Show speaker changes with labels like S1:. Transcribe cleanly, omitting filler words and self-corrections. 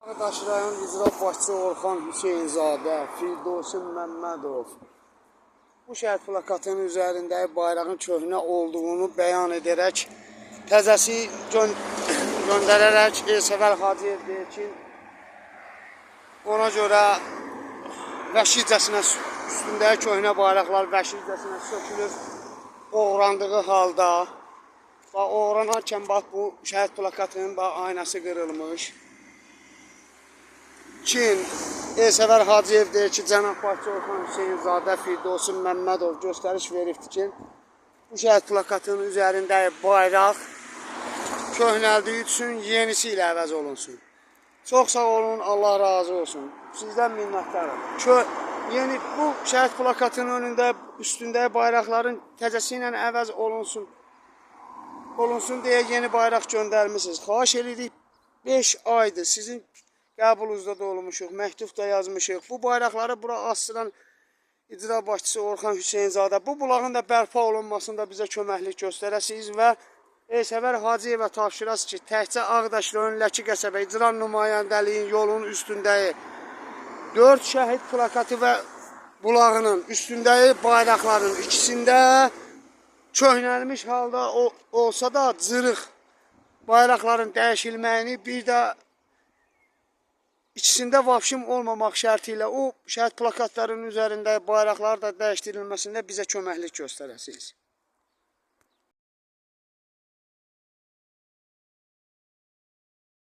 S1: Daş rayon icra başçısı Orxan Hüseynzadə, Firdosun Məmmədov bu şəhid plakatının üzərində bayrağın köhnə olduğunu bəyan edərək, təzəsi göndərərək Elsəvər Hacıyev deyir ki, ona görə vəhşicəsinə üstündəki köhnə bayraqlar vəhşicəsinə sökülür, oğrandığı halda və oğranarkən bax bu şəhid plakatının aynası qırılmış. Çin, Elsəvər Hacıyev deyir ki, cənab başçı Orxan Hüseynzadə, Firdosun Məmmədov göstəriş veribdir ki, bu şəhid plakatının üzərində bayraq köhnəldiyi üçün yenisi ilə əvəz olunsun. Çox sağ olun, Allah razı olsun. Sizdən minnətdarım. Yeni bu şəhid plakatının önündə, üstündə bayraqların təzəsi ilə əvəz olunsun deyə yeni bayraq göndərmişsiniz. Xahiş edirik, 5 aydır sizin qəbulunuzda da olmuşuq, məktub da yazmışıq. Bu bayraqları bura asılan icra başçısı Orxan Hüseynzadə bu bulağın da bərpa olunmasında bizə köməklik göstərəsiniz və Elsəvər Hacıyevə tapşırasınız ki, təkcə Ağdaş rayon Ləki qəsəbə icra nümayəndəliyin yolunun üstündəyi 4 şəhid plakatı və bulağının üstündəyi bayraqların ikisində köhnəlmiş halda olsa da cırıq bayraqların dəyişilməyini, bir də İkisində vapşim olmamaq şərti ilə o şəhid plakatlarının üzərində bayraqlar da dəyişdirilməsində bizə köməklik göstərəsiniz.